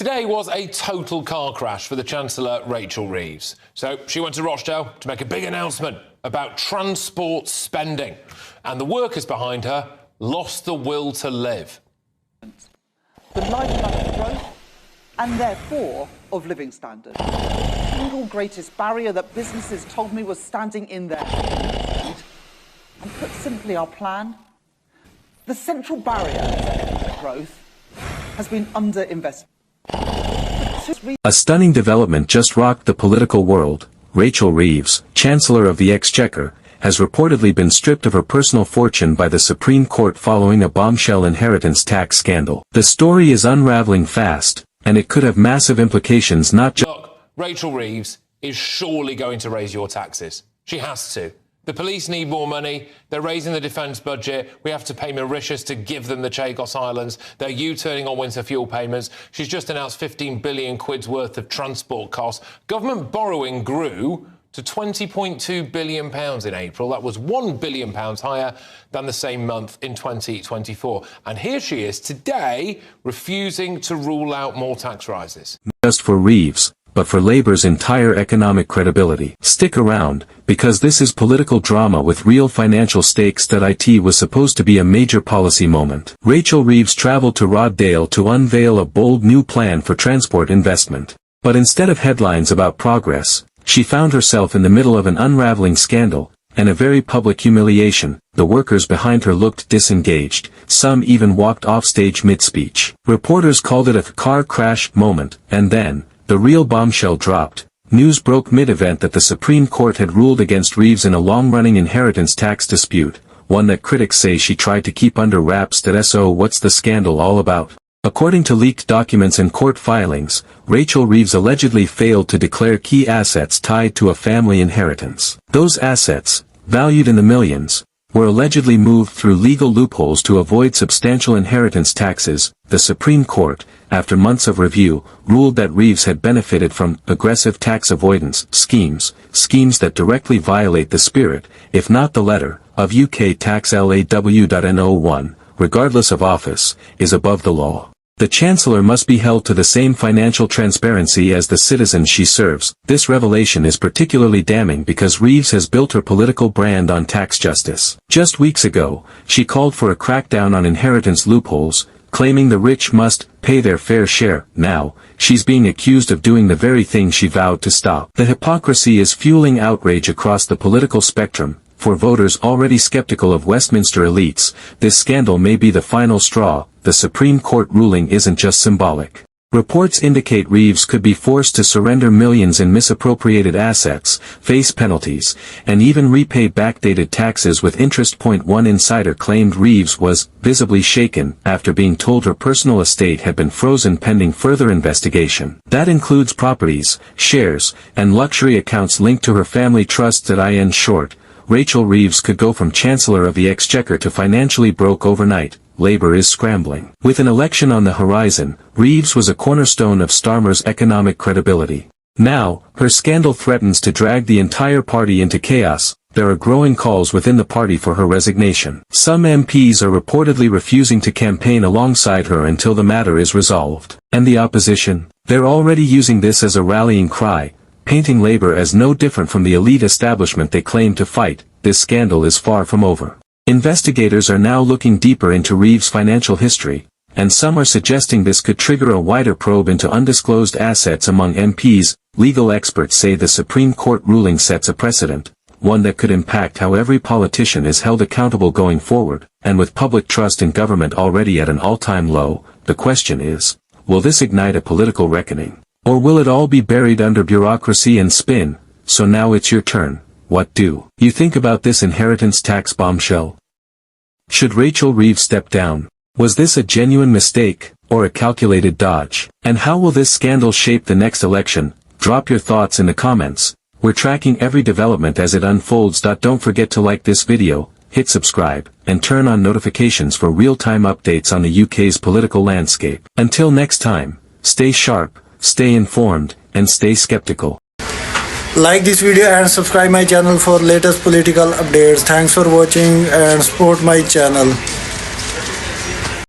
Today was a total car crash for the Chancellor, Rachel Reeves. So she went to Rochdale to make a big announcement about transport spending. And the workers behind her lost the will to live. The lifeblood of growth and therefore of living standards. The single greatest barrier that businesses told me was standing in their way. And put simply, our plan, the central barrier to economic growth has been underinvestment. A stunning development just rocked the political world. Rachel Reeves, Chancellor of the Exchequer, has reportedly been stripped of her personal fortune by the Supreme Court following a bombshell inheritance tax scandal. The story is unraveling fast, and it could have massive implications not just— Look, Rachel Reeves is surely going to raise your taxes. She has to. The police need more money. They're raising the defence budget. We have to pay Mauritius to give them the Chagos Islands. They're U-turning on winter fuel payments. She's just announced 15 billion quid's worth of transport costs. Government borrowing grew to £20.2 billion in April. That was £1 billion higher than the same month in 2024. And here she is today refusing to rule out more tax rises. Just for Reeves, but for Labour's entire economic credibility. Stick around, because this is political drama with real financial stakes. It was supposed to be a major policy moment. Rachel Reeves travelled to Rochdale to unveil a bold new plan for transport investment. But instead of headlines about progress, she found herself in the middle of an unraveling scandal, and a very public humiliation. The workers behind her looked disengaged, some even walked off stage mid-speech. Reporters called it a car crash moment, and then, the real bombshell dropped. News broke mid-event that the Supreme Court had ruled against Reeves in a long-running inheritance tax dispute, one that critics say she tried to keep under wraps. So what's the scandal all about? According to leaked documents and court filings, Rachel Reeves allegedly failed to declare key assets tied to a family inheritance. Those assets, valued in the millions, were allegedly moved through legal loopholes to avoid substantial inheritance taxes. The Supreme Court, after months of review, ruled that Reeves had benefited from aggressive tax avoidance schemes that directly violate the spirit, if not the letter, of UK tax law. No one, regardless of office, is above the law. The Chancellor must be held to the same financial transparency as the citizens she serves. This revelation is particularly damning because Reeves has built her political brand on tax justice. Just weeks ago, she called for a crackdown on inheritance loopholes, claiming the rich must pay their fair share. Now, she's being accused of doing the very thing she vowed to stop. The hypocrisy is fueling outrage across the political spectrum. For voters already skeptical of Westminster elites, this scandal may be the final straw. The Supreme Court ruling isn't just symbolic. Reports indicate Reeves could be forced to surrender millions in misappropriated assets, face penalties, and even repay backdated taxes with interest. One insider claimed Reeves was visibly shaken after being told her personal estate had been frozen pending further investigation. That includes properties, shares, and luxury accounts linked to her family trusts. In short, Rachel Reeves could go from Chancellor of the Exchequer to financially broke overnight. Labour is scrambling. With an election on the horizon, Reeves was a cornerstone of Starmer's economic credibility. Now, her scandal threatens to drag the entire party into chaos. There are growing calls within the party for her resignation. Some MPs are reportedly refusing to campaign alongside her until the matter is resolved. And the opposition? They're already using this as a rallying cry, painting Labour as no different from the elite establishment they claim to fight. This scandal is far from over. Investigators are now looking deeper into Reeves' financial history, and some are suggesting this could trigger a wider probe into undisclosed assets among MPs. Legal experts say the Supreme Court ruling sets a precedent, one that could impact how every politician is held accountable going forward. And with public trust in government already at an all-time low, the question is, will this ignite a political reckoning? Or will it all be buried under bureaucracy and spin? So now it's your turn. What do you think about this inheritance tax bombshell? Should Rachel Reeves step down? Was this a genuine mistake, or a calculated dodge? And how will this scandal shape the next election? Drop your thoughts in the comments. We're tracking every development as it unfolds. Don't forget to like this video, hit subscribe, and turn on notifications for real-time updates on the UK's political landscape. Until next time, stay sharp, stay informed, and stay skeptical. Like this video and subscribe my channel for latest political updates. Thanks for watching and support my channel.